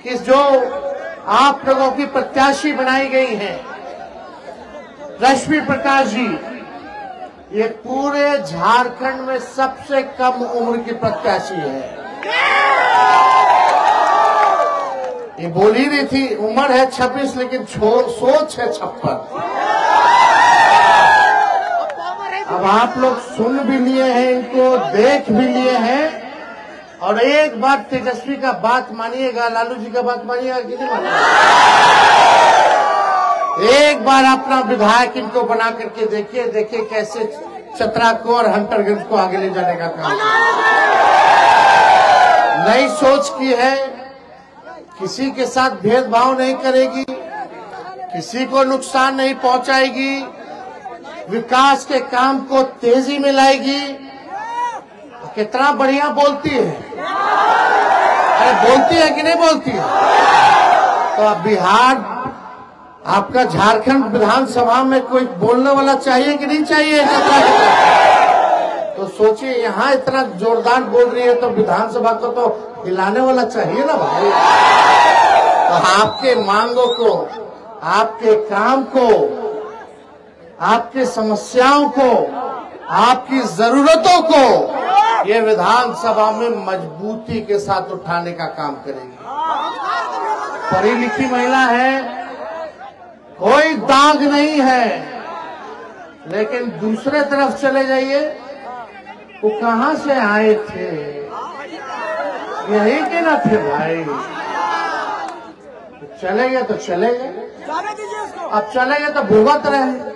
कि जो आप लोगों की प्रत्याशी बनाई गई हैं रश्मि प्रकाश जी, ये पूरे झारखंड में सबसे कम उम्र की प्रत्याशी है। ये बोल ही रही थी उम्र है 26 लेकिन सोच है 56। अब आप लोग सुन भी लिए हैं, इनको देख भी लिए हैं, और एक बार तेजस्वी का बात मानिएगा, लालू जी का बात मानिएगा कि नहीं मानिएगा। एक बार अपना विधायक इनको बना करके देखिए, देखिए कैसे चतरा को और हंटरगंज को आगे ले जाने का काम। नई सोच की है, किसी के साथ भेदभाव नहीं करेगी, किसी को नुकसान नहीं पहुंचाएगी, विकास के काम को तेजी में लाएगी। कितना बढ़िया बोलती है, अरे बोलती है कि नहीं बोलती है। तो अब बिहार आपका झारखंड विधानसभा में कोई बोलने वाला चाहिए कि नहीं चाहिए। तो सोचिए यहाँ इतना जोरदार बोल रही है तो विधानसभा को तो हिलाने वाला चाहिए ना भाई। तो आपके मांगों को, आपके काम को, आपकी समस्याओं को, आपकी जरूरतों को ये विधानसभा में मजबूती के साथ उठाने का काम करेगी। पढ़ी लिखी महिला है, कोई दाग नहीं है, लेकिन दूसरे तरफ चले जाइए, वो कहां से आए थे, यही के ना थे भाई। चले गए तो चले गए, अब चले गए तो भुगत रहे।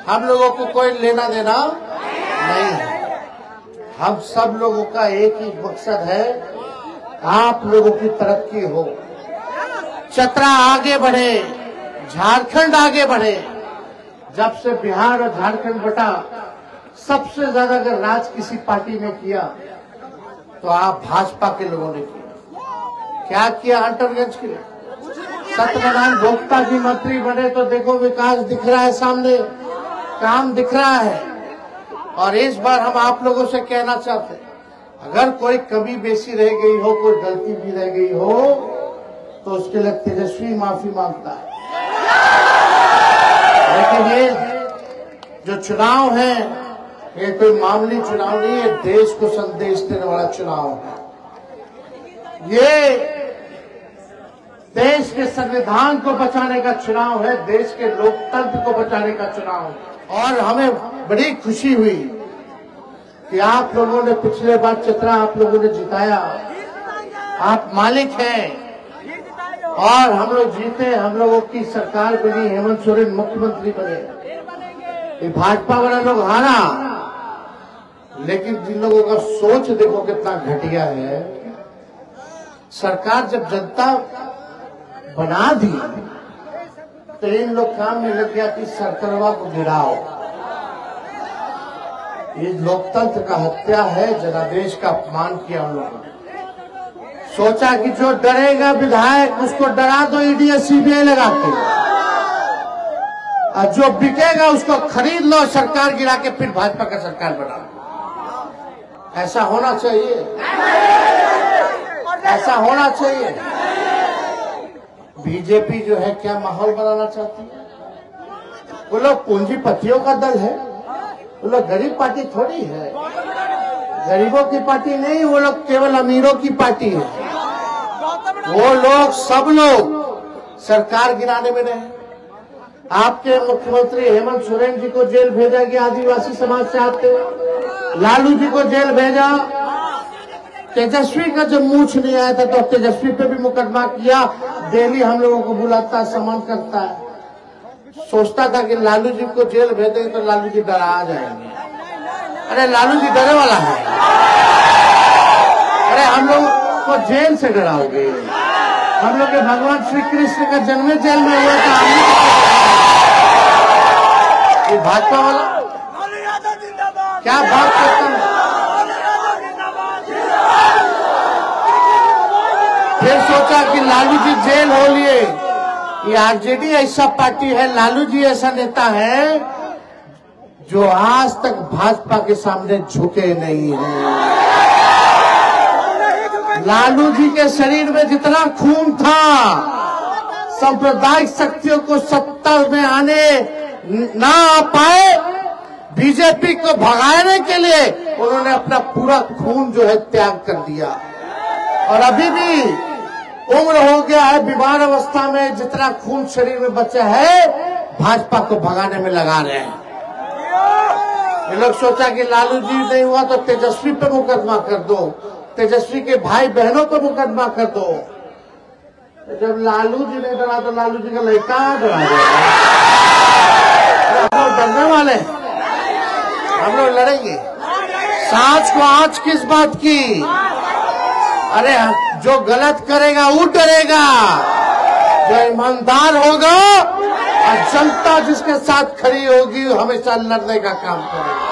हम लोगों को कोई लेना देना नहीं है। हम सब लोगों का एक ही मकसद है, आप लोगों की तरक्की हो, चतरा आगे बढ़े, झारखंड आगे बढ़े। जब से बिहार और झारखंड बटा, सबसे ज्यादा अगर राज किसी पार्टी ने किया तो आप भाजपा के लोगों ने किया। क्या किया हंटरगंज के लिए? सत्यनारायण भोक्ता जी मंत्री बने तो देखो विकास दिख रहा है, सामने काम दिख रहा है। और इस बार हम आप लोगों से कहना चाहते हैं, अगर कोई कमी बेसी रह गई हो, कोई गलती भी रह गई हो, तो उसके लिए तेजस्वी माफी मांगता है। लेकिन ये जो चुनाव है, ये कोई मामूली चुनाव नहीं है, देश को संदेश देने वाला चुनाव है। ये देश के संविधान को बचाने का चुनाव है, देश के लोकतंत्र को बचाने का चुनाव है। और हमें बड़ी खुशी हुई कि आप लोगों ने पिछले बार चतरा आप लोगों ने जिताया, आप मालिक हैं, और हम लोग जीते, हम लोगों की सरकार बनी, हेमंत सोरेन मुख्यमंत्री बने। ये भाजपा वाले लोग हारा, लेकिन जिन लोगों का सोच देखो कितना घटिया है। सरकार जब जनता बना दी तो इन लोग काम में लग गया कि सरकारवा को गिराओ। ये लोकतंत्र का हत्या है, जनादेश का अपमान किया हम लोगों ने। सोचा कि जो डरेगा विधायक उसको डरा दो ईडी सीबीआई लगा के, और जो बिकेगा उसको खरीद लो, सरकार गिरा के फिर भाजपा का सरकार बना। ऐसा होना चाहिए, ऐसा होना चाहिए। बीजेपी जो है क्या माहौल बनाना चाहती है? वो लोग पूंजीपतियों का दल है, वो लोग गरीब पार्टी थोड़ी है, गरीबों की पार्टी नहीं, वो लोग केवल अमीरों की पार्टी है। वो लोग सब लोग सरकार गिराने में रहे। आपके मुख्यमंत्री हेमंत सोरेन जी को जेल भेजा गया, आदिवासी समाज से आते, लालू जी को जेल भेजा। तेजस्वी का जब मूछ नहीं आया था तो तेजस्वी पे भी मुकदमा किया। डेली हम लोगों को बुलाता, सम्मान करता है। सोचता था कि लालू जी को जेल भेज देंगे तो लालू जी डरा जाएंगे। अरे लालू जी डरे वाला है, अरे हम लोग को जेल से डराओगे? हम लोग के भगवान श्री कृष्ण का जन्म जेल में हुआ था। ये भाजपा वाला क्या बात करता है? फिर सोचा कि लालू जी जेल हो लिए। ये आरजेडी ऐसा पार्टी है, लालू जी ऐसा नेता है जो आज तक भाजपा के सामने झुके नहीं है। लालू जी के शरीर में जितना खून था, सांप्रदायिक शक्तियों को सत्ता में आने ना आ पाए, बीजेपी को भगाने के लिए उन्होंने अपना पूरा खून जो है त्याग कर दिया। और अभी भी उम्र हो गया है, बीमार अवस्था में जितना खून शरीर में बचा है भाजपा को भगाने में लगा रहे हैं। ये लोग सोचा कि लालू जी नहीं हुआ तो तेजस्वी पे मुकदमा कर दो, तेजस्वी के भाई बहनों पे मुकदमा कर दो। जब लालू जी नहीं डरा तो लालू जी का लड़का डरा डरने वाले, हम लोग लड़ेंगे। सांच को आज किस बात की? अरे जो गलत करेगा वो डरेगा, जो ईमानदार होगा और जनता जिसके साथ खड़ी होगी हमेशा लड़ने का काम करेगा।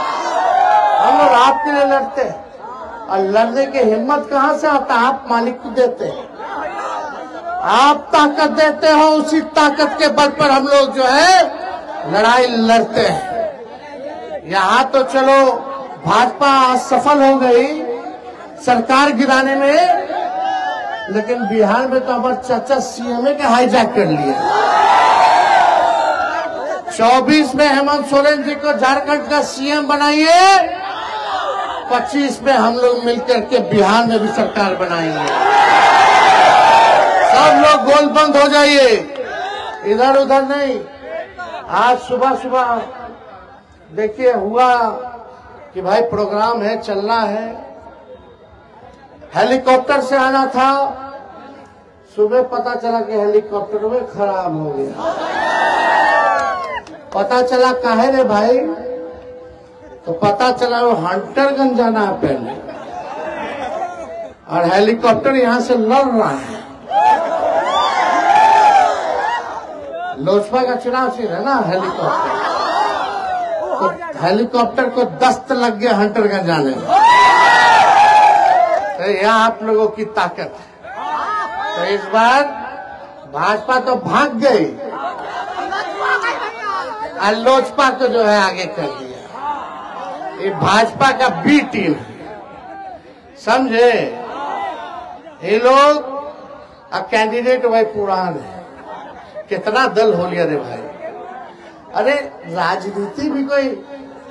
हम लोग आपके लिए लड़ते हैं और लड़ने की हिम्मत कहाँ से आता? आप मालिक को देते हैं, आप ताकत देते हो, उसी ताकत के बल पर हम लोग जो है लड़ाई लड़ते हैं। यहाँ तो चलो भाजपा सफल हो गई सरकार गिराने में, लेकिन बिहार में तो हमारे चाचा सीएमए के हाईजैक कर लिए। 24 में हेमंत सोरेन जी को झारखंड का सीएम बनाइए, 25 में हम लोग मिलकर के बिहार में भी सरकार बनाएंगे। सब लोग गोलबंद हो जाइए, इधर उधर नहीं। आज सुबह सुबह देखिए हुआ कि भाई प्रोग्राम है, चलना है, हेलीकॉप्टर से आना था, सुबह पता चला कि हेलीकॉप्टर में खराब हो गया। पता चला काहे रे भाई? तो पता चला वो हंटरगंज जाना है पहले, और हेलीकॉप्टर यहां से लड़ रहा है। लोजपा का चुनाव सीन है ना, हेलीकॉप्टर तो हेलीकॉप्टर को दस्त लग गया हंटरगंज जाने में। तो यहाँ आप लोगों की ताकत है। तो इस बार भाजपा तो भाग गई और लोजपा को जो है आगे कर दिया। ये भाजपा का बी टीम है, समझे? ये लोग कैंडिडेट भाई पुरान है, कितना दल हो लिया रे भाई। अरे राजनीति भी कोई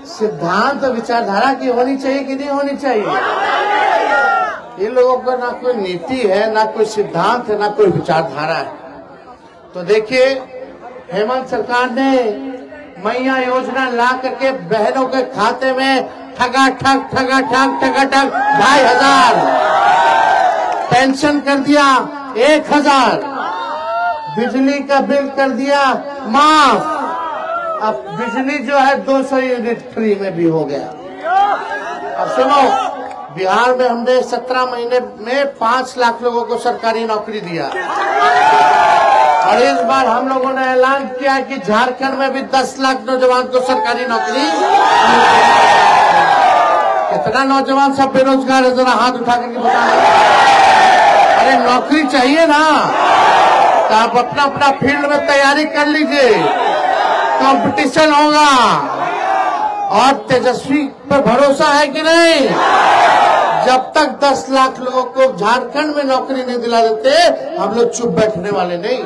सिद्धांत विचारधारा की होनी चाहिए कि नहीं होनी चाहिए? इन लोगों का ना कोई नीति है, ना कोई सिद्धांत है, ना कोई विचारधारा है। तो देखिए हेमंत सरकार ने मैया योजना ला करके बहनों के खाते में ठगाठग 2,500 पेंशन कर दिया 1,000, बिजली का बिल कर दिया माफ। अब बिजली जो है 200 यूनिट फ्री में भी हो गया। अब सुनो, बिहार में हमने 17 महीने में 5 लाख लोगों को सरकारी नौकरी दिया, और इस बार हम लोगों ने ऐलान किया कि झारखंड में भी 10 लाख नौजवान को सरकारी नौकरी। कितना नौजवान सब बेरोजगार है, जरा हाथ उठा करके बताना। अरे नौकरी चाहिए ना, तो आप अपना अपना फील्ड में तैयारी कर लीजिए, कंपटीशन होगा। और तेजस्वी पर भरोसा है कि नहीं? जब तक 10 लाख लोगों को झारखंड में नौकरी नहीं दिला देते हम लोग चुप बैठने वाले नहीं।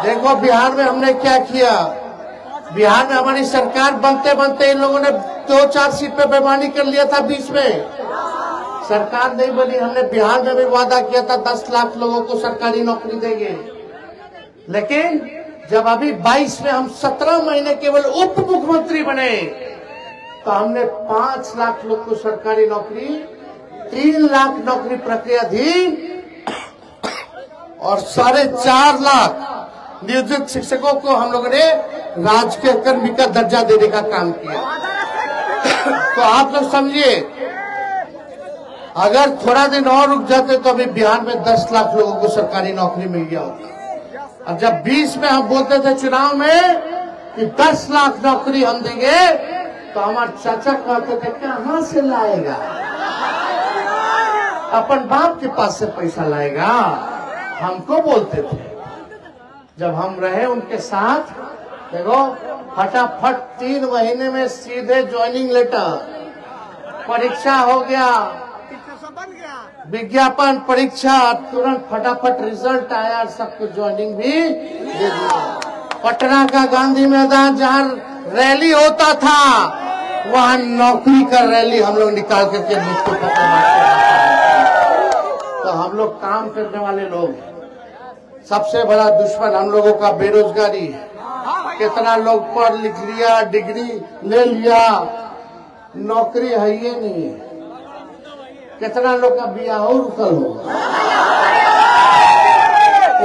देखो बिहार में हमने क्या किया। बिहार में हमारी सरकार बनते बनते इन लोगों ने 2-4 सीट पे बेईमानी कर लिया था। बीच में सरकार नहीं बनी, हमने बिहार में भी वादा किया था 10 लाख लोगों को सरकारी नौकरी देंगे। लेकिन जब अभी 22 में हम 17 महीने केवल उप मुख्यमंत्री बने, तो हमने 5 लाख लोग को सरकारी नौकरी, 3 लाख नौकरी प्रक्रियाधीन और 4.5 लाख नियोजित शिक्षकों को हम लोगों ने राजकीय कर्मी का दर्जा देने का काम किया। तो आप लोग समझिए, अगर थोड़ा दिन और रुक जाते तो अभी बिहार में 10 लाख लोगों को सरकारी नौकरी मिल गया होता। और जब 20 में हम बोलते थे चुनाव में कि 10 लाख नौकरी हम देंगे, तो हमारे चाचा कहते थे कहां से लाएगा, अपन बाप के पास से पैसा लाएगा, हमको बोलते थे। जब हम रहे उनके साथ, देखो फटाफट 3 महीने में सीधे ज्वाइनिंग लेटर, परीक्षा हो गया, विज्ञापन, परीक्षा, तुरंत फटाफट रिजल्ट आया और सबको ज्वाइनिंग भी दे दिया। पटना का गांधी मैदान जहां रैली होता था, वहां नौकरी का रैली हम लोग निकाल करके मुझको पता तो हम लोग काम करने वाले लोग, सबसे बड़ा दुश्मन हम लोगों का बेरोजगारी है। कितना लोग पढ़ लिख लिया, डिग्री ले लिया, नौकरी है ये नहीं है। कितना लोग का बियाह रुकल होगा,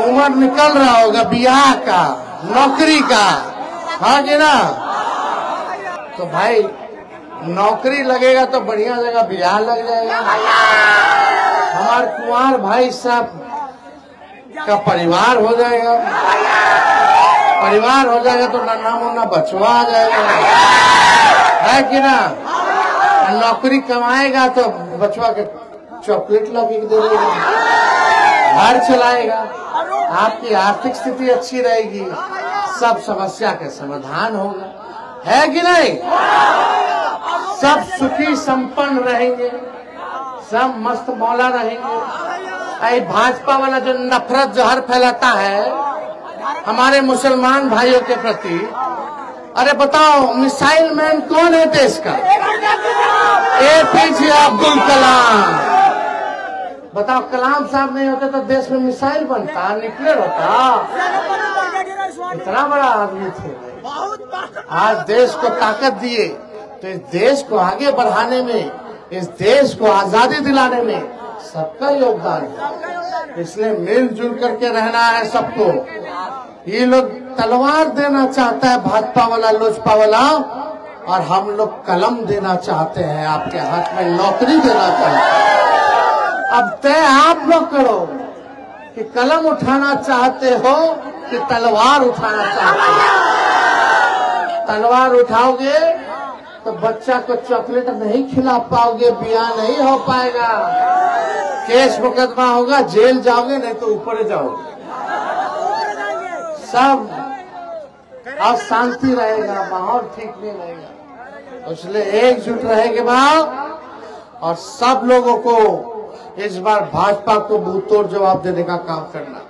उम्र निकल रहा होगा बियाह का, नौकरी का, हाँ कि ना। तो भाई नौकरी लगेगा तो बढ़िया जगह बियाह लग जाएगा। हमारे कुंवर भाई साहब का परिवार हो जाएगा, परिवार हो जाएगा तो नन्हा मुन्ना बचवा आ जाएगा, है कि ना। नौकरी कमाएगा तो बचवा के चॉकलेट ला के दे देगा, घर चलाएगा, आपकी आर्थिक स्थिति अच्छी रहेगी, सब समस्या का समाधान होगा, है कि नहीं। सब सुखी संपन्न रहेंगे, सब मस्त मौला रहेंगे। भाजपा वाला जो नफरत जहर फैलाता है हमारे मुसलमान भाइयों के प्रति, अरे बताओ मिसाइल मैन कौन है देश का? APJ अब्दुल कलाम। बताओ कलाम साहब नहीं होते तो देश में मिसाइल बनता, न्यूक्लियर होता। इतना बड़ा आदमी थे, आज देश को ताकत दिए। तो इस देश को आगे बढ़ाने में, इस देश को आजादी दिलाने में सबका योगदान है। इसलिए मिलजुल करके रहना है सबको। ये लोग तलवार देना चाहता है भाजपा वाला, लोजपा वाला, और हम लोग कलम देना चाहते हैं, आपके हाथ में नौकरी देना चाहते हैं। अब तय आप लोग करो कि कलम उठाना चाहते हो कि तलवार उठाना चाहते हो। तलवार उठाओगे तो बच्चा को चॉकलेट नहीं खिला पाओगे, बियाह नहीं हो पाएगा, केस मुकदमा होगा, जेल जाओगे, नहीं तो ऊपर जाओगे, सब अशांति रहेगा, माहौल ठीक नहीं रहेगा। इसलिए एकजुट रहेंगे और सब लोगों को इस बार भाजपा को मुंह तोड़ जवाब देने का काम करना।